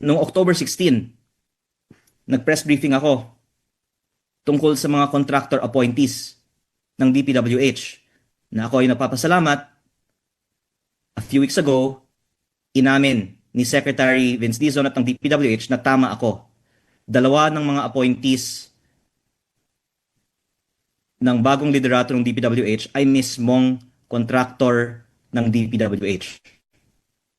Noong October 16, nag-press briefing ako tungkol sa mga contractor appointees ng DPWH na ako ay napapasalamat. A few weeks ago, inamin ni Secretary Vince Dizon at ng DPWH na tama ako. Dalawa ng mga appointees ng bagong liderato ng DPWH ay mismong contractor ng DPWH.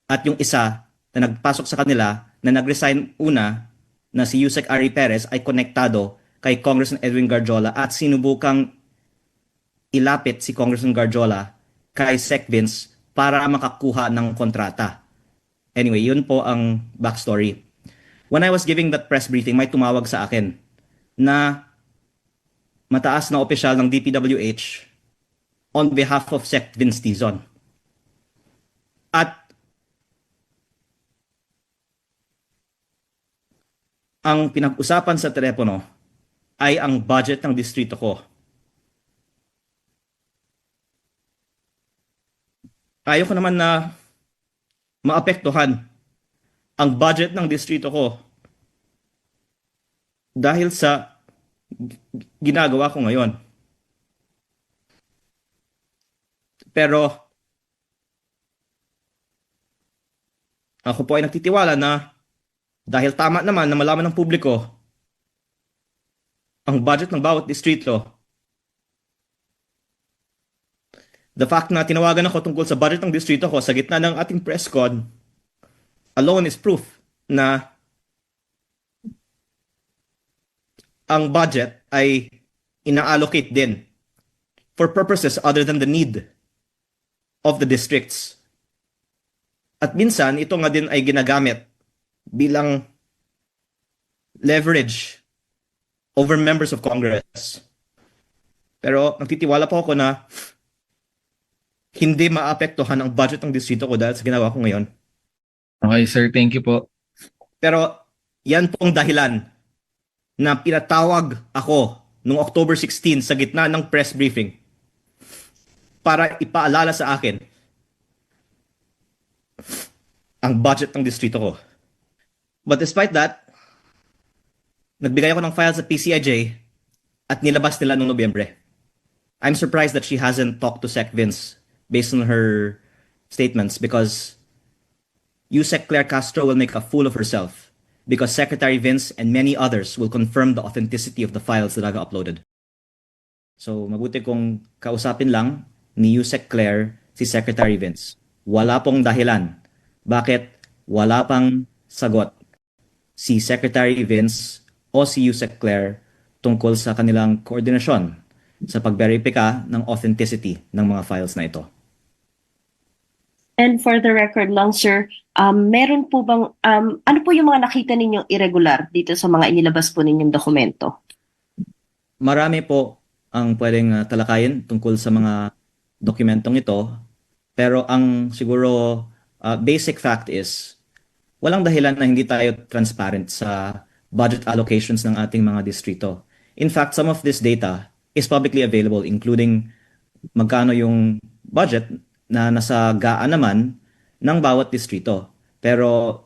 At yung isa na nagpasok sa kanila na nag-resign una na si Yusek Ari Perez ay konektado kay Congressman Edwin Garjola at sinubukang ilapit si Congressman Garjola kay Sec Vince para makakuha ng kontrata. Anyway, yun po ang backstory. When I was giving that press briefing, may tumawag sa akin na mataas na opisyal ng DPWH on behalf of Sec Vince Dizon. At ang pinag-usapan sa telepono ay ang budget ng distrito ko. Ayaw ko naman na maapektuhan ang budget ng distrito ko dahil sa ginagawa ko ngayon. Pero ako po ay nagtitiwala na dahil tama naman na malaman ng publiko ang budget ng bawat distrito, the fact na tinawagan ako tungkol sa budget ng distrito ko sa gitna ng ating press con alone is proof na ang budget ay ina-allocate din for purposes other than the need of the districts. At minsan, ito nga din ay ginagamit bilang leverage over members of Congress. Pero nagtitiwala po ako na hindi maapektuhan ang budget ng distrito ko dahil sa ginawa ko ngayon. Okay, sir. Thank you po. Pero yan pong dahilan na pinatawag ako noong October 16 sa gitna ng press briefing para ipaalala sa akin ang budget ng distrito ko. But despite that, nagbigay ako ng file sa PCIJ at nilabas nila noong Nobyembre. I'm surprised that she hasn't talked to Sec Vince based on her statements because Yusek Claire Castro will make a fool of herself because Secretary Vince and many others will confirm the authenticity of the files that I uploaded. So mabuti kung kausapin lang ni Yusek Claire si Secretary Vince. Wala pong dahilan bakit wala pang sagot si Secretary Vince o si Yusek Claire tungkol sa kanilang koordinasyon sa pagberipika ng authenticity ng mga files na ito. And for the record lang, sir, meron po bang, ano po yung mga nakita ninyong irregular dito sa mga inilabas po ninyong dokumento? Marami po ang pwedeng talakayin tungkol sa mga dokumentong ito. Pero ang siguro basic fact is, walang dahilan na hindi tayo transparent sa budget allocations ng ating mga distrito. In fact, some of this data is publicly available, including magkano yung budget na nasa gaan naman ng bawat distrito. Pero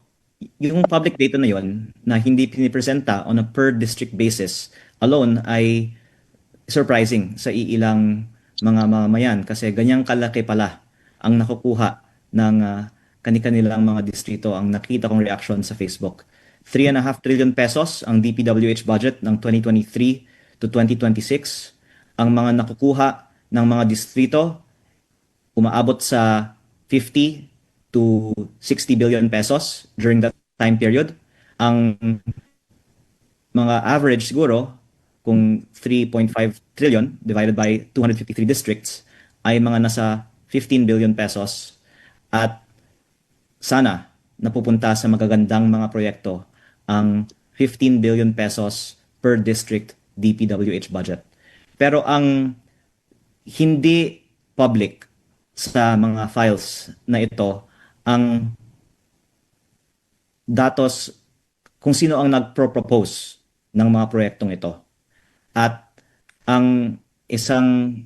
yung public data na yon na hindi pinipresenta on a per district basis alone ay surprising sa iilang mga mamamayan kasi ganyang kalaki pala ang nakukuha ng kani-kanilang mga distrito. Ang nakita kong reaction sa Facebook. 3.5 trillion pesos ang DPWH budget ng 2023 to 2026. Ang mga nakukuha ng mga distrito umaabot sa 50 to 60 billion pesos during that time period. Ang mga average siguro, kung 3.5 trillion divided by 253 districts, ay mga nasa 15 billion pesos. At sana napupunta sa magagandang mga proyekto ang 15 billion pesos per district DPWH budget. Pero ang hindi public sa mga files na ito ang datos kung sino ang nagpro-propose ng mga proyektong ito. At ang isang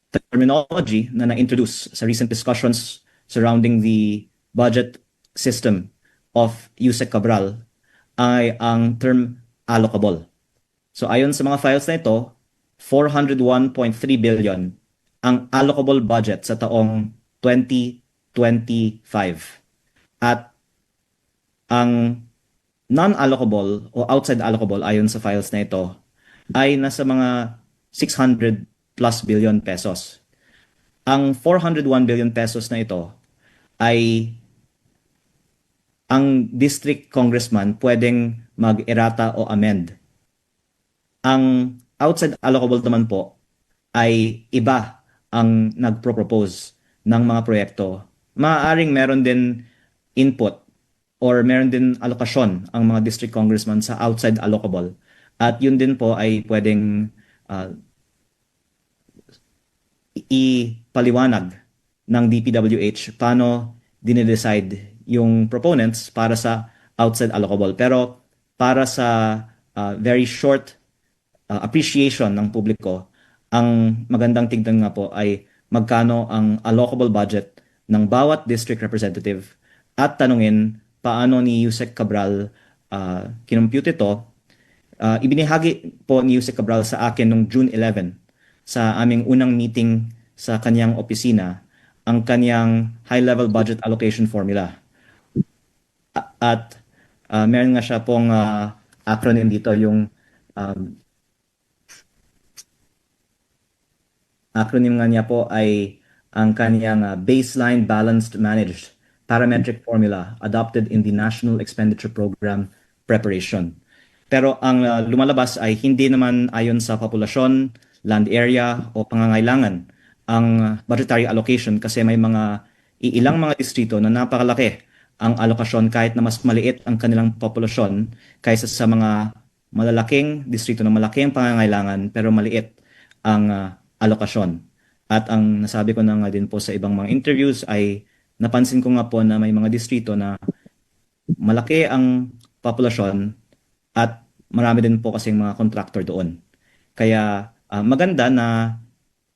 terminology na na-introduce sa recent discussions surrounding the budget system of Yusek Cabral ay ang term allocable. So ayon sa mga files na ito, 401.3 billion ang allocable budget sa taong 2025. At ang non-allocable o outside allocable ayon sa files na ito ay nasa mga 600 plus billion pesos. Ang 401 billion pesos na ito ay ang district congressman pwedeng mag-errata o amend. Ang outside allocable naman po ay iba ang nagpro-propose ng mga proyekto. Maaaring meron din input or meron din alokasyon ang mga district congressman sa outside allocable. At yun din po ay pwedeng ipaliwanag ng DPWH paano dinidecide yung proponents para sa outside allocable. Pero para sa very short appreciation ng publiko, ang magandang tignan nga po ay magkano ang allocable budget ng bawat district representative at tanungin paano ni Yusek Cabral kinompute ito. Ibinahagi po ni Yusek Cabral sa akin noong June 11 sa aming unang meeting sa kanyang opisina ang kanyang high-level budget allocation formula. At meron nga siya pong acronym dito, yung acronym nga niya po ay ang kanyang Baseline Balanced Managed Parametric Formula adopted in the National Expenditure Program Preparation. Pero ang lumalabas ay hindi naman ayon sa populasyon, land area o pangangailangan ang budgetary allocation kasi may ilang mga distrito na napakalaki ang alokasyon kahit na mas maliit ang kanilang populasyon kaysa sa mga malalaking distrito na malaki ang pangangailangan pero maliit ang alokasyon. At ang nasabi ko na nga din po sa ibang mga interviews ay napansin ko nga po na may mga distrito na malaki ang populasyon at marami din po kasing mga contractor doon. Kaya maganda na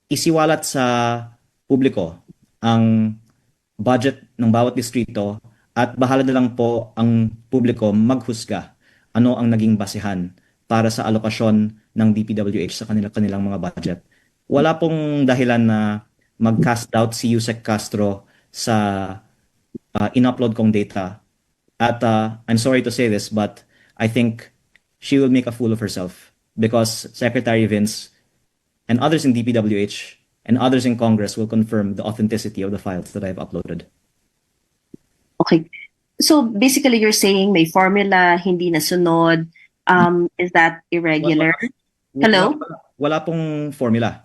isiwalat sa publiko ang budget ng bawat distrito at bahala na lang po ang publiko maghusga ano ang naging basehan para sa alokasyon ng DPWH sa kanilang mga budget. Wala pong dahilan na mag-cast doubt si Yusek Castro sa in-upload kong data. At I'm sorry to say this, but I think she will make a fool of herself because Secretary Vince and others in DPWH and others in Congress will confirm the authenticity of the files that I've uploaded. Okay. So basically you're saying may formula, hindi nasunod. Is that irregular? Hello? Wala pong formula.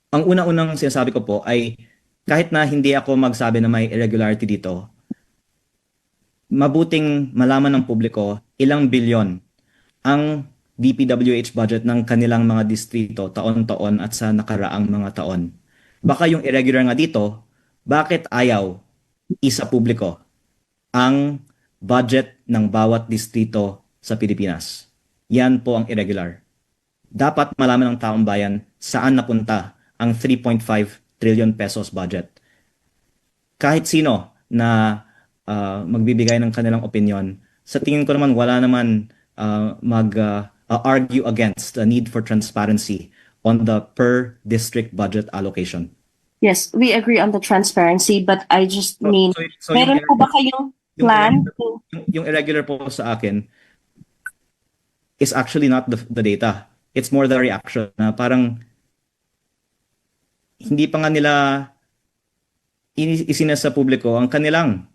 Ang una-unang sinasabi ko po ay kahit na hindi ako magsabi na may irregularity dito, mabuting malaman ng publiko ilang bilyon ang DPWH budget ng kanilang mga distrito taon-taon at sa nakaraang mga taon. Baka yung irregular nga dito, bakit ayaw isa publiko ang budget ng bawat distrito sa Pilipinas? Yan po ang irregular. Dapat malaman ng taong bayan saan napunta ang 3.5 trillion pesos budget. Kahit sino na magbibigay ng kanilang opinion, sa tingin ko naman wala naman mag-argue against the need for transparency on the per district budget allocation. Yes, we agree on the transparency, but I just mean, So meron po ba kayong plan? yung irregular po sa akin is actually not the data. It's more the reaction na parang hindi pa nga nila isinasa sa publiko ang kanilang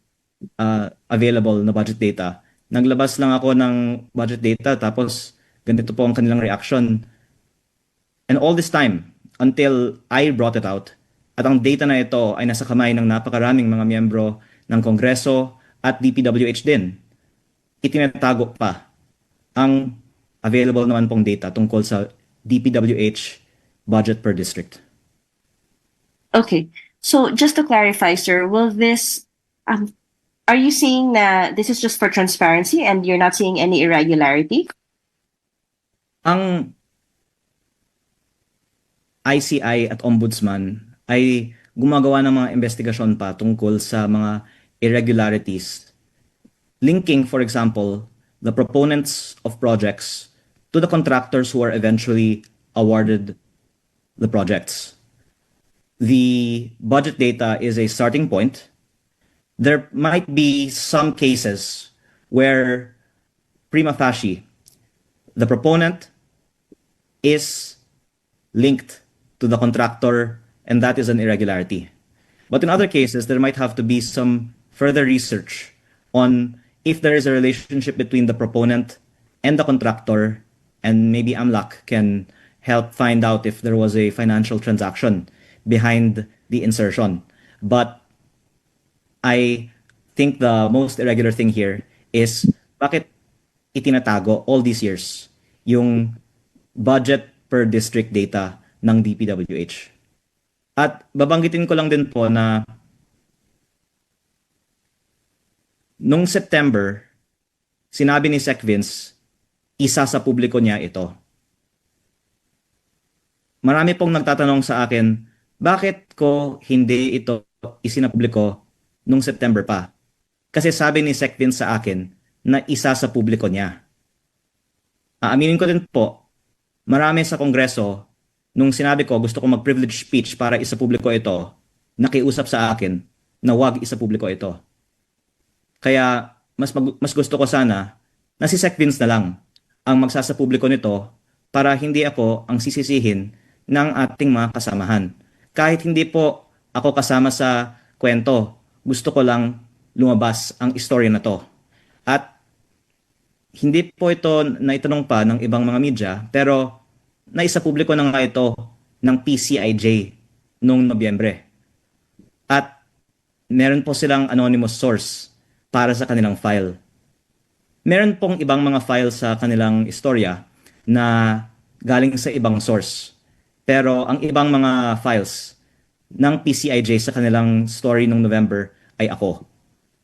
available na budget data. Naglabas lang ako ng budget data tapos ganito po ang kanilang reaction. And all this time, until I brought it out, at ang data na ito ay nasa kamay ng napakaraming mga miyembro ng Kongreso at DPWH din, itinatago pa ang available naman pong data tungkol sa DPWH budget per district. Okay. So just to clarify, sir, will this, are you seeing that this is just for transparency and you're not seeing any irregularity? Ang ICI at Ombudsman ay gumagawa ng mga investigasyon pa tungkol sa mga irregularities, linking, for example, the proponents of projects to the contractors who are eventually awarded the projects. The budget data is a starting point. There might be some cases where prima facie the proponent is linked to the contractor, and that is an irregularity. But in other cases, there might have to be some further research on if there is a relationship between the proponent and the contractor, and maybe AMLAC can help find out if there was a financial transaction behind the insertion. But I think the most irregular thing here is bakit itinatago all these years yung budget per district data ng DPWH. At babanggitin ko lang din po na nung September, sinabi ni Sec Vince, isa sa publiko niya ito. Marami pong nagtatanong sa akin, bakit ko hindi ito isinapubliko nung September pa? Kasi sabi ni Sec Vince sa akin na isa sa publiko niya. Aaminin ko din po, marami sa Kongreso, nung sinabi ko gusto ko mag-privilege speech para isapubliko ito, nakiusap sa akin na wag isapubliko ito. Kaya mas gusto ko sana na si Sec Vince na lang ang magsasapubliko nito para hindi ako ang sisisihin ng ating mga kasamahan. Kahit hindi po ako kasama sa kwento, gusto ko lang lumabas ang istorya na to. At hindi po ito naitanong pa ng ibang mga media, pero naisapubliko na nga ito ng PCIJ noong Nobyembre. At meron po silang anonymous source para sa kanilang file. Meron pong ibang mga file sa kanilang istorya na galing sa ibang source. Pero ang ibang mga files ng PCIJ sa kanilang story noong November ay ako.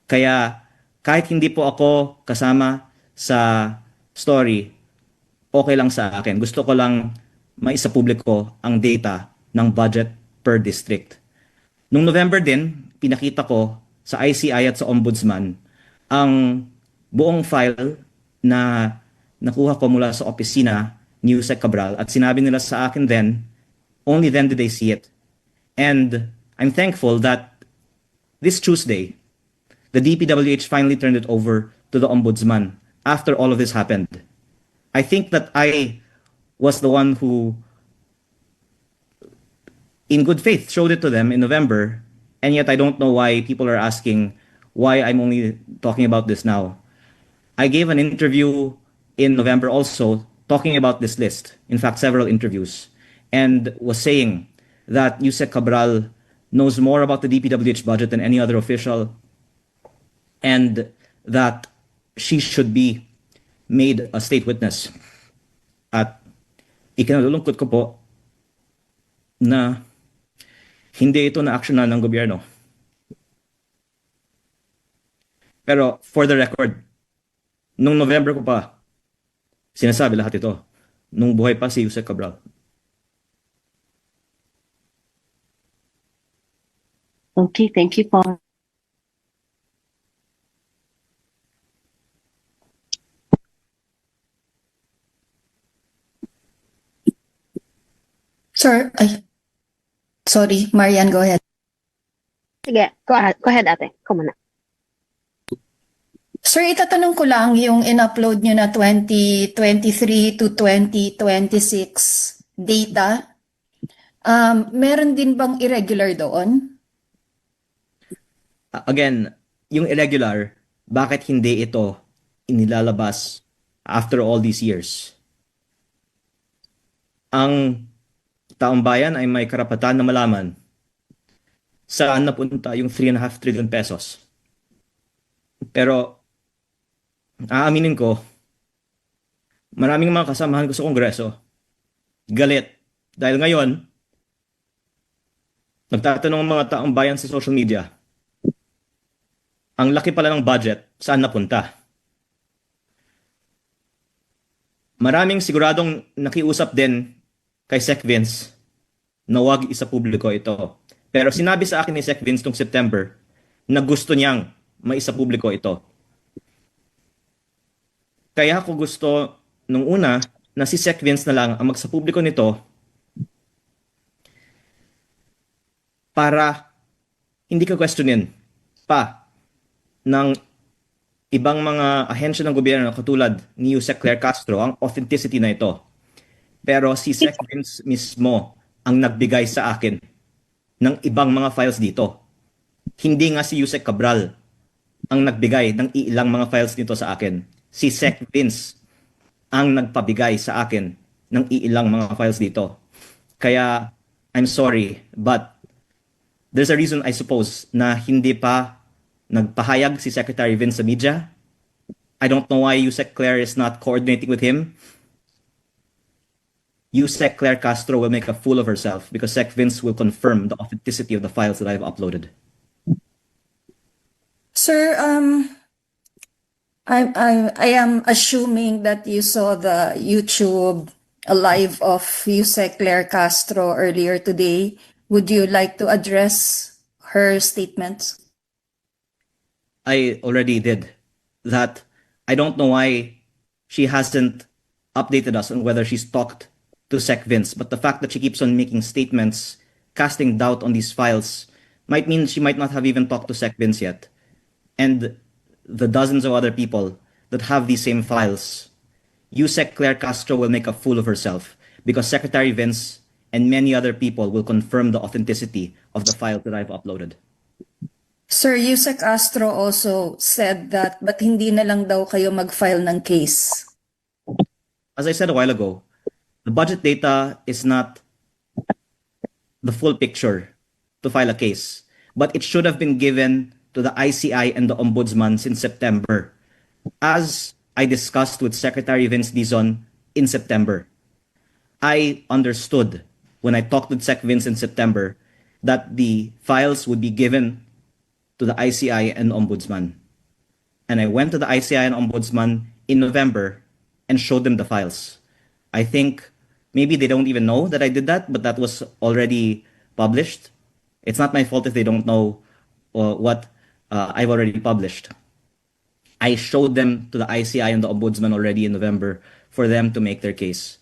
Kaya kahit hindi po ako kasama sa story, okay lang sa akin. Gusto ko lang maisapubliko ang data ng budget per district. Noong November din, pinakita ko sa ICI at sa Ombudsman ang buong file na nakuha ko mula sa opisina ni Yusek Cabral at sinabi nila sa akin then, only then did they see it. And I'm thankful that this Tuesday, the DPWH finally turned it over to the Ombudsman after all of this happened. I think that I was the one who, in good faith, showed it to them in November, and yet I don't know why people are asking why I'm only talking about this now. I gave an interview in November also talking about this list, in fact, several interviews, and was saying that Yusek Cabral knows more about the DPWH budget than any other official, and that she should be made a state witness. At ikinalulungkot ko po na hindi ito na-actionan ng gobyerno. Pero for the record, nung November ko pa, sinasabi lahat ito, nung buhay pa si Yusek Cabral. Okay, thank you po. Sir, ay, sorry, Marian, go ahead. Sige, go ahead ate. Come on na. Sir, itatanong ko lang yung in-upload nyo na 2023 to 2026 data. Meron din bang irregular doon? Again, yung irregular, bakit hindi ito inilalabas after all these years? Ang taong bayan ay may karapatan na malaman saan napunta yung 3.5 trillion pesos. Pero aaminin ko, maraming mga kasamahan ko sa Kongreso galit dahil ngayon nagtatanong ang mga taong bayan sa social media, ang laki pala ng budget, saan napunta? Maraming siguradong nakiusap din kay Sec Vince na wag isapubliko ito. Pero sinabi sa akin ni Sec Vince noong September na gusto niyang maisapubliko ito. Kaya ako gusto nung una na si Sec Vince na lang ang magsapubliko nito para hindi ka questionin pa ng ibang mga ahensya ng gobyerno katulad ni Yusek Claire Castro ang authenticity na ito. Pero si Sec Vince mismo ang nagbigay sa akin ng ibang mga files dito. Hindi nga si Yusek Cabral ang nagbigay ng ilang mga files dito sa akin. Si Sec Vince ang nagpabigay sa akin ng ilang mga files dito. Kaya, I'm sorry, but there's a reason, I suppose, na hindi pa nagpahayag si Secretary Vince sa media. I don't know why Yusek Claire is not coordinating with him. Yusek Claire Castro will make a fool of herself because Sec Vince will confirm the authenticity of the files that I've uploaded. Sir, I am assuming that you saw the YouTube live of Yusek Claire Castro earlier today. Would you like to address her statements? I already did that. I don't know why she hasn't updated us on whether she's talked to Sec Vince, but the fact that she keeps on making statements, casting doubt on these files, might mean she might not have even talked to Sec Vince yet. And the dozens of other people that have these same files, Yusek Claire Castro will make a fool of herself because Secretary Vince and many other people will confirm the authenticity of the files that I've uploaded. Sir, Yusek Castro also said that but hindi na lang daw kayo mag-file ng case. As I said a while ago, the budget data is not the full picture to file a case, but it should have been given to the ICI and the Ombudsman since September, as I discussed with Secretary Vince Dizon in September. I understood when I talked with Sec Vince in September that the files would be given to the ICI and Ombudsman. And I went to the ICI and Ombudsman in November and showed them the files. I think maybe they don't even know that I did that, but that was already published. It's not my fault if they don't know what I've already published. I showed them to the ICI and the Ombudsman already in November for them to make their case.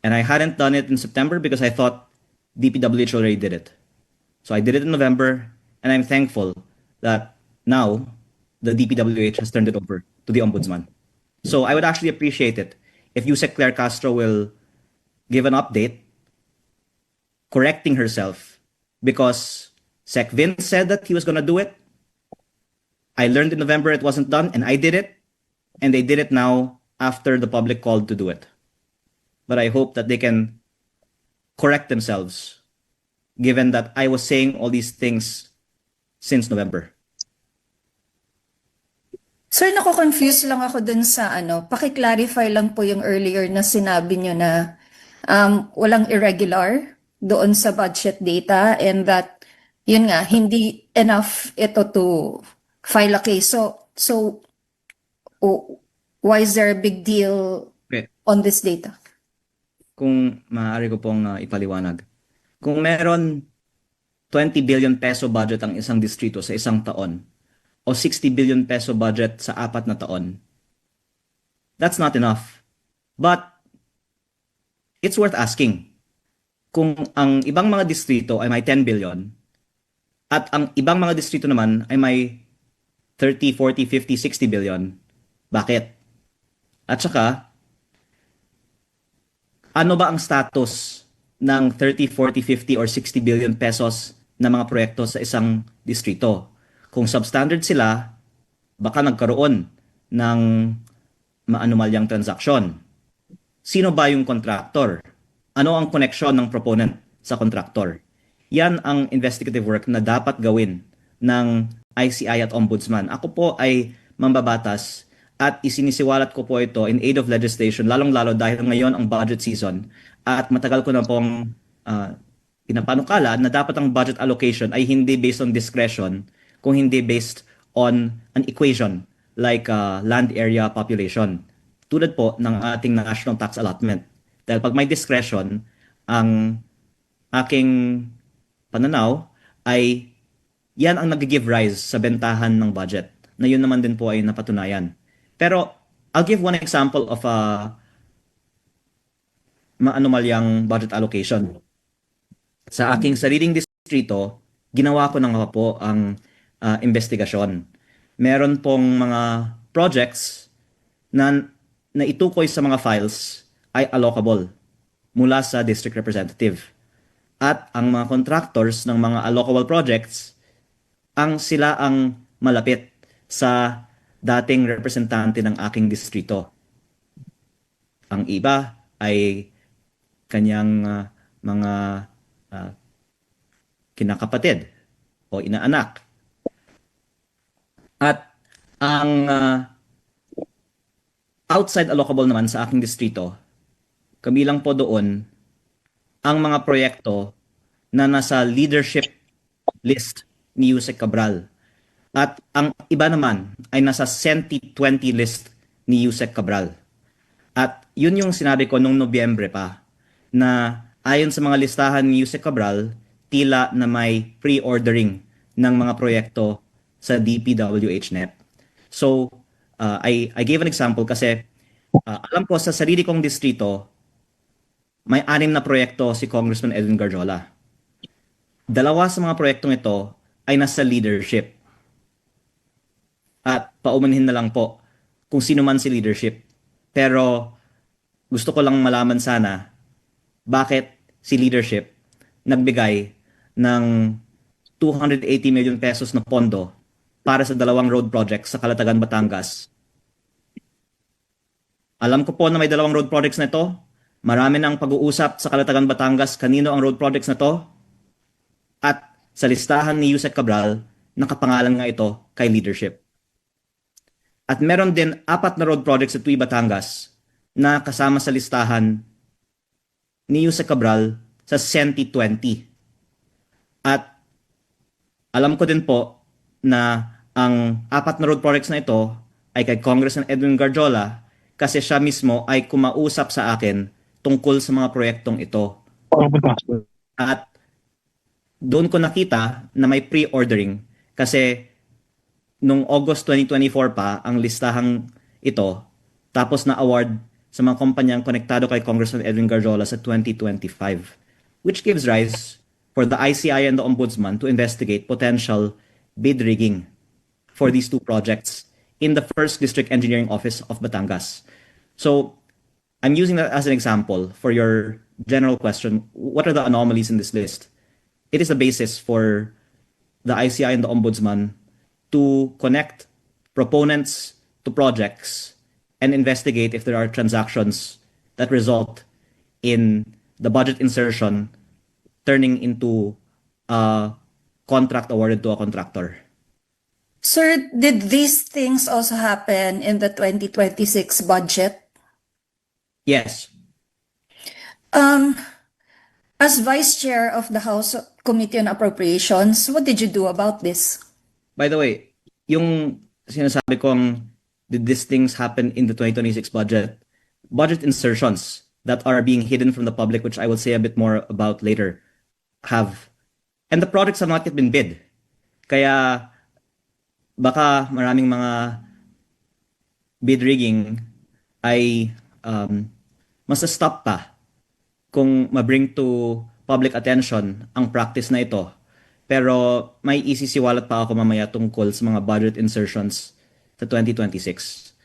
And I hadn't done it in September because I thought DPWH already did it. So I did it in November, and I'm thankful that now the DPWH has turned it over to the Ombudsman. So I would actually appreciate it if Yusek Claire Castro will give an update correcting herself because Sec Vince said that he was going to do it. I learned in November it wasn't done, and I did it. And they did it now after the public called to do it. But I hope that they can correct themselves, given that I was saying all these things since November. Sir, nako-confuse lang ako dun sa paki-clarify lang po yung earlier na sinabi nyo na walang irregular doon sa budget data and that, yun nga, hindi enough ito to file a case. So why is there a big deal Okay. on this data? Kung maaari ko pong ipaliwanag. Kung meron 20 billion peso budget ang isang distrito sa isang taon o 60 billion peso budget sa 4 na taon, that's not enough. But it's worth asking. Kung ang ibang mga distrito ay may 10 billion at ang ibang mga distrito naman ay may 30, 40, 50, 60 billion, bakit? At saka, ano ba ang status ng 30, 40, 50, or 60 billion pesos na mga proyekto sa isang distrito? Kung substandard sila, baka nagkaroon ng maanumalyang transaksyon. Sino ba yung contractor? Ano ang koneksyon ng proponent sa contractor? Yan ang investigative work na dapat gawin ng ICI at Ombudsman. Ako po ay mambabatas at isinisiwalat ko po ito in aid of legislation, lalong-lalo dahil ngayon ang budget season at matagal ko na pong pinapanukala na dapat ang budget allocation ay hindi based on discretion, kung hindi based on an equation like land area population. Tulad po ng ating national tax allotment. Dahil pag may discretion, ang aking pananaw ay yan ang nag-give rise sa bentahan ng budget na yun naman din po ay napatunayan. Pero I'll give one example of a maanomalyang budget allocation. Sa aking sariling distrito, ginawa ko na nga po ang investigasyon. Meron pong mga projects na naitukoy sa mga files ay allocable mula sa district representative. At ang mga contractors ng mga allocable projects, sila ang malapit sa dating representante ng aking distrito. Ang iba ay kanyang mga kinakapatid o inaanak. At ang outside allocable naman sa aking distrito, kabilang po doon ang mga proyekto na nasa leadership list ni Yusek Cabral. At ang iba naman ay nasa Senti 20 list ni Yusek Cabral. At yun yung sinabi ko nung Nobyembre pa, na ayon sa mga listahan ni Yusek Cabral, tila na may pre-ordering ng mga proyekto sa DPWH-NEP. So, I gave an example kasi alam ko sa sarili kong distrito, may 6 na proyekto si Congressman Edwin Garjola. 2 sa mga proyektong ito ay nasa leadership. At paumanhin na lang po kung sino man si leadership. Pero gusto ko lang malaman sana bakit si leadership nagbigay ng 280 million pesos na pondo para sa 2 road projects sa Calatagan, Batangas. Alam ko po na may 2 road projects na ito. Marami nang pag-uusap sa Calatagan, Batangas kanino ang road projects na to. At sa listahan ni Yusek Cabral, nakapangalan nga ito kay leadership. At meron din 4 na road projects sa Tuy, Batangas na kasama sa listahan ni Yusek Cabral sa Senti 20. At alam ko din po na ang 4 na road projects na ito ay kay Congressman Edwin Garjola kasi siya mismo ay kumausap sa akin tungkol sa mga proyektong ito. At doon ko nakita na may pre-ordering kasi nung August 2024 pa ang listahang ito tapos na-award sa mga kumpanyang konektado kay Congressman Edwin Garjola sa 2025, which gives rise for the ICI and the Ombudsman to investigate potential bid rigging for these 2 projects in the 1st District Engineering Office of Batangas. So I'm using that as an example for your general question. What are the anomalies in this list? It is the basis for the ICI and the Ombudsman to connect proponents to projects and investigate if there are transactions that result in the budget insertion turning into a contract awarded to a contractor. Sir, did these things also happen in the 2026 budget? Yes. As Vice Chair of the House Committee on Appropriations, what did you do about this? By the way, yung sinasabi kong did these things happen in the 2026 budget insertions that are being hidden from the public, which I will say a bit more about later, have. And the projects have not yet been bid. Kaya baka maraming mga bid rigging ay masa-stop pa kung ma-bring to public attention ang practice na ito. Pero may isisiwalat pa ako mamaya tungkol sa mga budget insertions sa 2026.